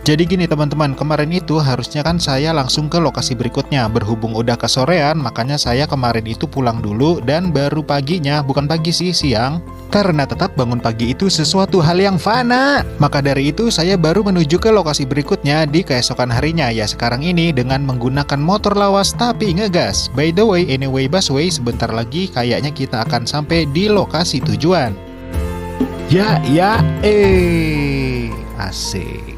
Jadi gini teman-teman, kemarin itu harusnya kan saya langsung ke lokasi berikutnya. Berhubung udah kesorean, makanya saya kemarin itu pulang dulu dan baru paginya, bukan pagi sih, siang. Karena tetap bangun pagi itu sesuatu hal yang fana. Maka dari itu saya baru menuju ke lokasi berikutnya di keesokan harinya, ya sekarang ini dengan menggunakan motor lawas tapi ngegas. By the way, anyway busway, sebentar lagi kayaknya kita akan sampai di lokasi tujuan. Asik.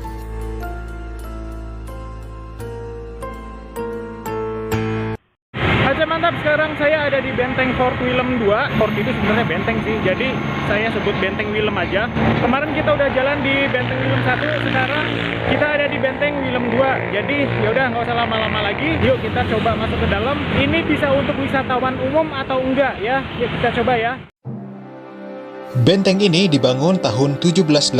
Oke mantap, sekarang saya ada di Benteng Fort Willem 2. Fort itu sebenarnya benteng sih, jadi saya sebut Benteng Willem aja. Kemarin kita udah jalan di Benteng Willem 1, sekarang kita ada di Benteng Willem 2. Jadi yaudah nggak usah lama-lama lagi, yuk kita coba masuk ke dalam. Ini bisa untuk wisatawan umum atau enggak ya? Yuk kita coba ya. Benteng ini dibangun tahun 1786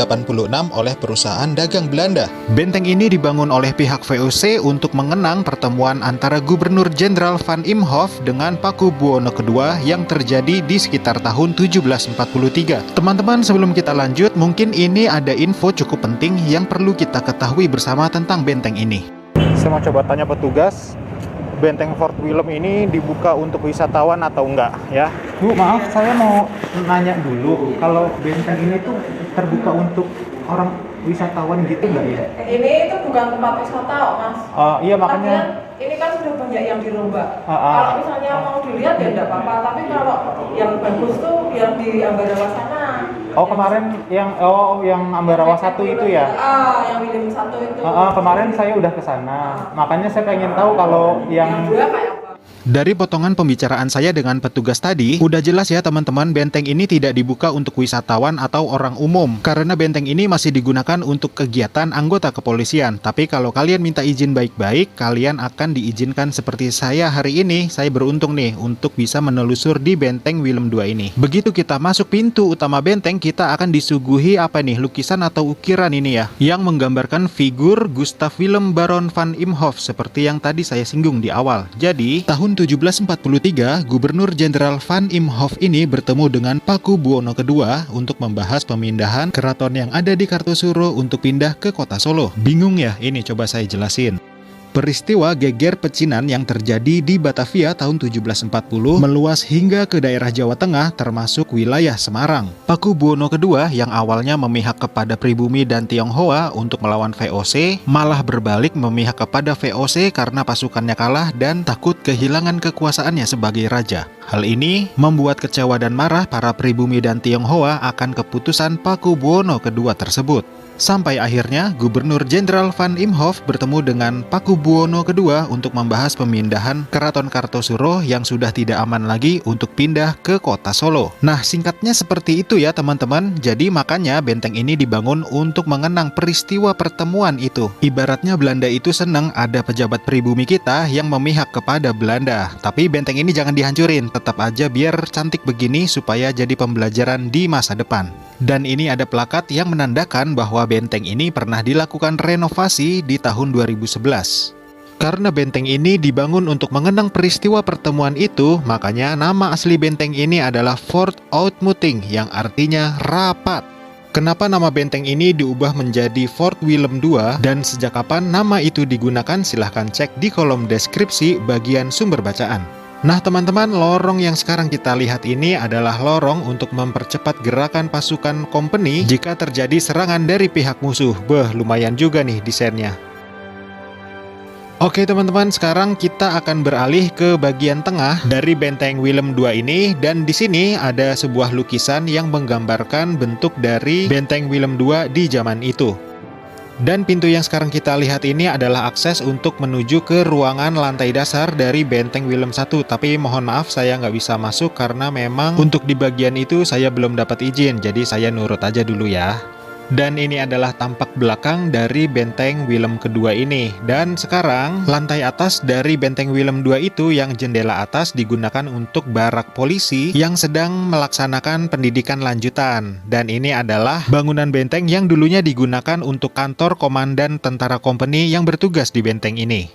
oleh perusahaan dagang Belanda. Benteng ini dibangun oleh pihak VOC untuk mengenang pertemuan antara Gubernur Jenderal Van Imhoff dengan Pakubuwono II yang terjadi di sekitar tahun 1743. Teman-teman, sebelum kita lanjut, mungkin ini ada info cukup penting yang perlu kita ketahui bersama tentang benteng ini. Saya mau coba tanya petugas, Benteng Fort Willem ini dibuka untuk wisatawan atau enggak ya? Bu, maaf, saya mau nanya dulu, kalau benteng ini tuh terbuka untuk orang wisatawan gitu enggak ya? Ini itu bukan tempat wisata kok, Mas. Iya makanya. Lagian, ini kan sudah banyak yang dirombak. Kalau misalnya mau dilihat ya enggak apa-apa, tapi kalau yang bagus tuh yang di Ambarawa sana. Oh kemarin yang Ambarawa 1 itu ya? Yang Willem 1 itu. Kemarin saya udah ke sana. Makanya saya pengen tahu kalau yang dua kayak apa. Dari potongan pembicaraan saya dengan petugas tadi, udah jelas ya teman-teman, benteng ini tidak dibuka untuk wisatawan atau orang umum. Karena benteng ini masih digunakan untuk kegiatan anggota kepolisian. Tapi kalau kalian minta izin baik-baik, kalian akan diizinkan seperti saya hari ini. Saya beruntung nih untuk bisa menelusur di Benteng Willem 2 ini. Begitu kita masuk pintu utama benteng, kita akan disuguhi apa nih, lukisan atau ukiran ini ya, yang menggambarkan figur Gustav Willem Baron Van Imhoff seperti yang tadi saya singgung di awal. Jadi, tahun 1743, Gubernur Jenderal Van Imhoff ini bertemu dengan Pakubuwono II untuk membahas pemindahan keraton yang ada di Kartosuro untuk pindah ke kota Solo. Bingung ya? Ini coba saya jelasin. Peristiwa geger pecinan yang terjadi di Batavia tahun 1740 meluas hingga ke daerah Jawa Tengah termasuk wilayah Semarang. Pakubuwono II yang awalnya memihak kepada pribumi dan Tionghoa untuk melawan VOC, malah berbalik memihak kepada VOC karena pasukannya kalah dan takut kehilangan kekuasaannya sebagai raja. Hal ini membuat kecewa dan marah para pribumi dan Tionghoa akan keputusan Pakubuwono II tersebut. Sampai akhirnya Gubernur Jenderal Van Imhoff bertemu dengan Pakubuwono II untuk membahas pemindahan Keraton Kartosuro yang sudah tidak aman lagi untuk pindah ke kota Solo. Nah, singkatnya seperti itu ya teman-teman. Jadi makanya benteng ini dibangun untuk mengenang peristiwa pertemuan itu. Ibaratnya Belanda itu senang ada pejabat pribumi kita yang memihak kepada Belanda. Tapi benteng ini jangan dihancurin, tetap aja biar cantik begini supaya jadi pembelajaran di masa depan. Dan ini ada plakat yang menandakan bahwa benteng ini pernah dilakukan renovasi di tahun 2011. Karena benteng ini dibangun untuk mengenang peristiwa pertemuan itu, makanya nama asli benteng ini adalah Fort Oudtmoeting yang artinya rapat. Kenapa nama benteng ini diubah menjadi Fort Willem 2 dan sejak kapan nama itu digunakan, silahkan cek di kolom deskripsi bagian sumber bacaan. Nah teman-teman, lorong yang sekarang kita lihat ini adalah lorong untuk mempercepat gerakan pasukan company jika terjadi serangan dari pihak musuh. Lumayan juga nih desainnya. Oke teman-teman, sekarang kita akan beralih ke bagian tengah dari Benteng Willem 2 ini, dan di sini ada sebuah lukisan yang menggambarkan bentuk dari Benteng Willem 2 di zaman itu. Dan pintu yang sekarang kita lihat ini adalah akses untuk menuju ke ruangan lantai dasar dari Benteng Willem 1. Tapi mohon maaf saya nggak bisa masuk karena memang untuk di bagian itu saya belum dapat izin. Jadi saya nurut aja dulu ya. Dan ini adalah tampak belakang dari Benteng Willem kedua ini. Dan sekarang lantai atas dari Benteng Willem 2 itu yang jendela atas digunakan untuk barak polisi yang sedang melaksanakan pendidikan lanjutan. Dan ini adalah bangunan benteng yang dulunya digunakan untuk kantor komandan tentara company yang bertugas di benteng ini.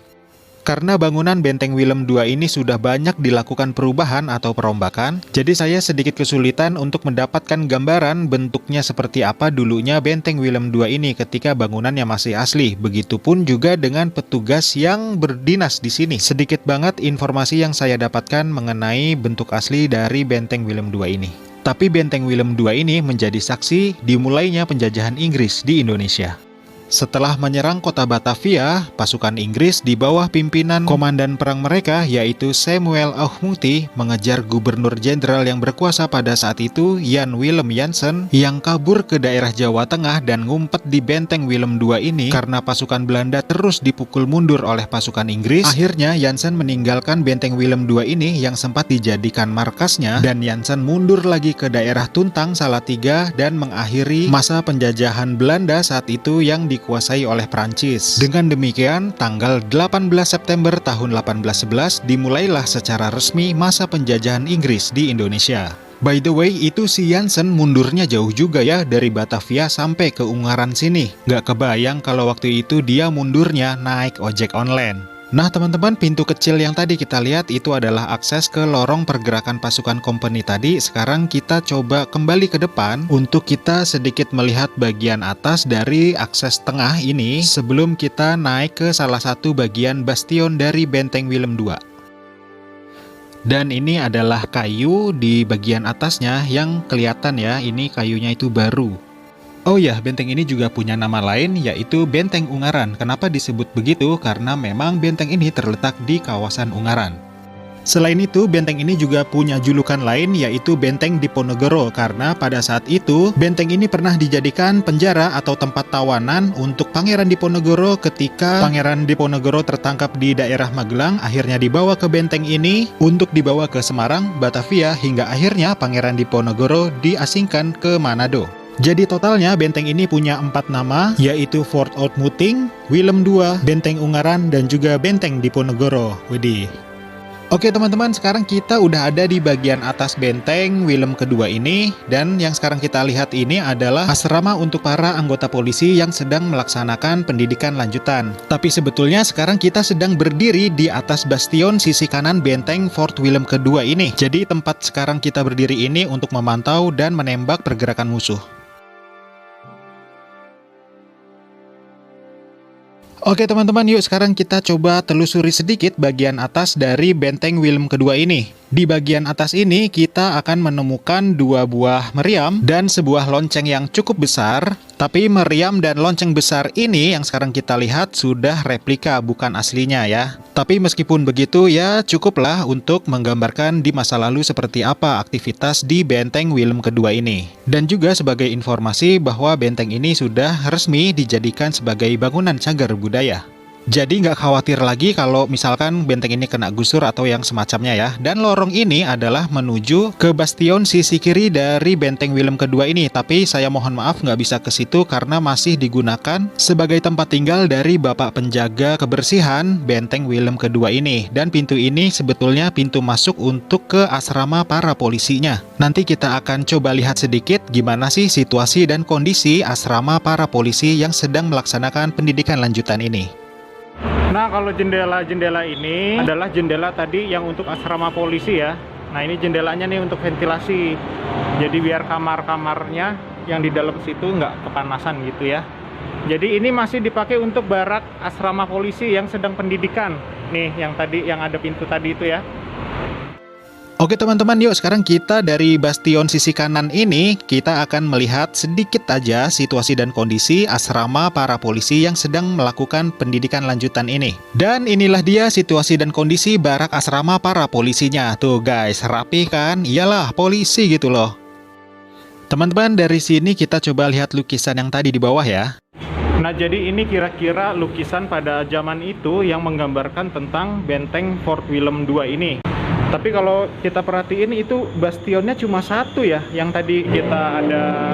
Karena bangunan Benteng Willem II ini sudah banyak dilakukan perubahan atau perombakan, jadi saya sedikit kesulitan untuk mendapatkan gambaran bentuknya seperti apa dulunya Benteng Willem II ini ketika bangunannya masih asli. Begitupun juga dengan petugas yang berdinas di sini. Sedikit banget informasi yang saya dapatkan mengenai bentuk asli dari Benteng Willem II ini. Tapi Benteng Willem II ini menjadi saksi dimulainya penjajahan Inggris di Indonesia. Setelah menyerang kota Batavia, pasukan Inggris di bawah pimpinan komandan perang mereka yaitu Samuel Auchmuty mengejar gubernur jenderal yang berkuasa pada saat itu, Jan Willem Jansen, yang kabur ke daerah Jawa Tengah dan ngumpet di Benteng Willem II ini. Karena pasukan Belanda terus dipukul mundur oleh pasukan Inggris, akhirnya Jansen meninggalkan Benteng Willem II ini yang sempat dijadikan markasnya, dan Jansen mundur lagi ke daerah Tuntang, Salatiga, dan mengakhiri masa penjajahan Belanda saat itu yang dikuasai oleh Prancis. Dengan demikian, tanggal 18 September tahun 1811 dimulailah secara resmi masa penjajahan Inggris di Indonesia. By the way, itu si Jansen mundurnya jauh juga ya, dari Batavia sampai ke Ungaran sini. Nggak kebayang kalau waktu itu dia mundurnya naik ojek online. Nah teman-teman, pintu kecil yang tadi kita lihat itu adalah akses ke lorong pergerakan pasukan company tadi. Sekarang kita coba kembali ke depan untuk kita sedikit melihat bagian atas dari akses tengah ini sebelum kita naik ke salah satu bagian bastion dari Benteng Willem II. Dan ini adalah kayu di bagian atasnya yang kelihatan ya, ini kayunya itu baru. Oh ya, benteng ini juga punya nama lain, yaitu Benteng Ungaran. Kenapa disebut begitu? Karena memang benteng ini terletak di kawasan Ungaran. Selain itu, benteng ini juga punya julukan lain, yaitu Benteng Diponegoro. Karena pada saat itu, benteng ini pernah dijadikan penjara atau tempat tawanan untuk Pangeran Diponegoro ketika Pangeran Diponegoro tertangkap di daerah Magelang. Akhirnya dibawa ke benteng ini untuk dibawa ke Semarang, Batavia, hingga akhirnya Pangeran Diponegoro diasingkan ke Manado. Jadi totalnya benteng ini punya 4 nama, yaitu Fort Oudtmuting, Willem II, Benteng Ungaran, dan juga Benteng Diponegoro. Widih. Oke teman-teman, sekarang kita udah ada di bagian atas Benteng Willem kedua ini, dan yang sekarang kita lihat ini adalah asrama untuk para anggota polisi yang sedang melaksanakan pendidikan lanjutan. Tapi sebetulnya sekarang kita sedang berdiri di atas bastion sisi kanan Benteng Fort Willem kedua ini. Jadi tempat sekarang kita berdiri ini untuk memantau dan menembak pergerakan musuh. Oke teman-teman, yuk sekarang kita coba telusuri sedikit bagian atas dari Benteng Willem kedua ini. Di bagian atas ini kita akan menemukan 2 buah meriam dan sebuah lonceng yang cukup besar. Tapi meriam dan lonceng besar ini yang sekarang kita lihat sudah replika, bukan aslinya ya. Tapi meskipun begitu ya cukuplah untuk menggambarkan di masa lalu seperti apa aktivitas di Benteng Willem kedua ini. Dan juga sebagai informasi bahwa benteng ini sudah resmi dijadikan sebagai bangunan cagar budaya. Jadi nggak khawatir lagi kalau misalkan benteng ini kena gusur atau yang semacamnya ya. Dan lorong ini adalah menuju ke bastion sisi kiri dari Benteng Willem kedua ini. Tapi saya mohon maaf nggak bisa ke situ karena masih digunakan sebagai tempat tinggal dari Bapak Penjaga Kebersihan Benteng Willem kedua ini. Dan pintu ini sebetulnya pintu masuk untuk ke asrama para polisinya. Nanti kita akan coba lihat sedikit gimana sih situasi dan kondisi asrama para polisi yang sedang melaksanakan pendidikan lanjutan ini. Nah, kalau jendela-jendela ini adalah jendela tadi yang untuk asrama polisi ya. Nah, ini jendelanya nih untuk ventilasi. Jadi biar kamar-kamarnya yang di dalam situ nggak kepanasan gitu ya. Jadi ini masih dipakai untuk barak asrama polisi yang sedang pendidikan. Nih, yang tadi yang ada pintu tadi itu ya. Oke teman-teman, yuk sekarang kita dari bastion sisi kanan ini kita akan melihat sedikit aja situasi dan kondisi asrama para polisi yang sedang melakukan pendidikan lanjutan ini. Dan inilah dia situasi dan kondisi barak asrama para polisinya. Tuh guys, rapi kan? Iyalah, polisi gitu loh. Teman-teman, dari sini kita coba lihat lukisan yang tadi di bawah ya. Nah, jadi ini kira-kira lukisan pada zaman itu yang menggambarkan tentang Benteng Fort Willem II ini. Tapi kalau kita perhatiin itu bastionnya cuma satu ya, yang tadi kita ada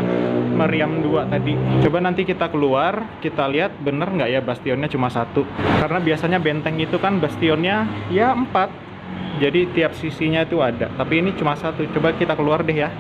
meriam 2 tadi. Coba nanti kita keluar, kita lihat bener nggak ya bastionnya cuma satu. Karena biasanya benteng itu kan bastionnya ya 4. Jadi tiap sisinya itu ada, tapi ini cuma satu. Coba kita keluar deh ya.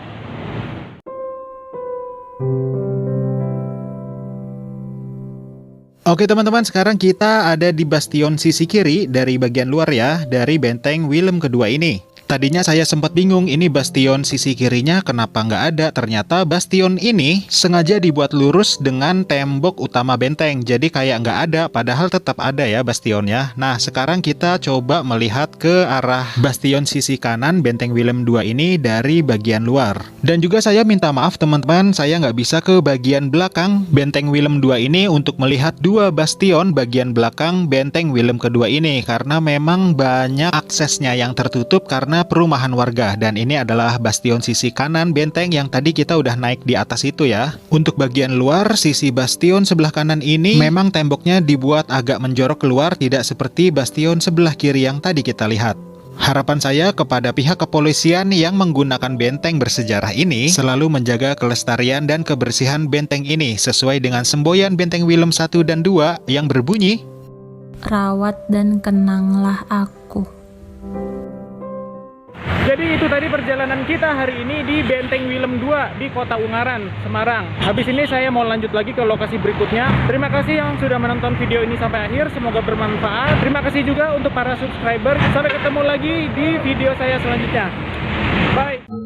Oke teman-teman, sekarang kita ada di bastion sisi kiri dari bagian luar ya, dari benteng Willem kedua ini. Tadinya saya sempat bingung ini bastion sisi kirinya kenapa nggak ada. Ternyata bastion ini sengaja dibuat lurus dengan tembok utama benteng. Jadi kayak nggak ada, padahal tetap ada ya bastionnya. Nah sekarang kita coba melihat ke arah bastion sisi kanan benteng Willem 2 ini dari bagian luar. Dan juga saya minta maaf teman-teman, saya nggak bisa ke bagian belakang benteng Willem 2 ini untuk melihat dua bastion bagian belakang benteng Willem kedua ini. Karena memang banyak aksesnya yang tertutup karena perumahan warga, dan ini adalah bastion sisi kanan benteng yang tadi kita udah naik di atas itu ya. Untuk bagian luar sisi bastion sebelah kanan ini memang temboknya dibuat agak menjorok keluar, tidak seperti bastion sebelah kiri yang tadi kita lihat. Harapan saya kepada pihak kepolisian yang menggunakan benteng bersejarah ini selalu menjaga kelestarian dan kebersihan benteng ini sesuai dengan semboyan benteng Willem 1 dan 2 yang berbunyi, "Rawat dan kenanglah aku." Jadi itu tadi perjalanan kita hari ini di Benteng Willem 2 di Kota Ungaran, Semarang. Habis ini saya mau lanjut lagi ke lokasi berikutnya. Terima kasih yang sudah menonton video ini sampai akhir, semoga bermanfaat. Terima kasih juga untuk para subscriber. Sampai ketemu lagi di video saya selanjutnya. Bye!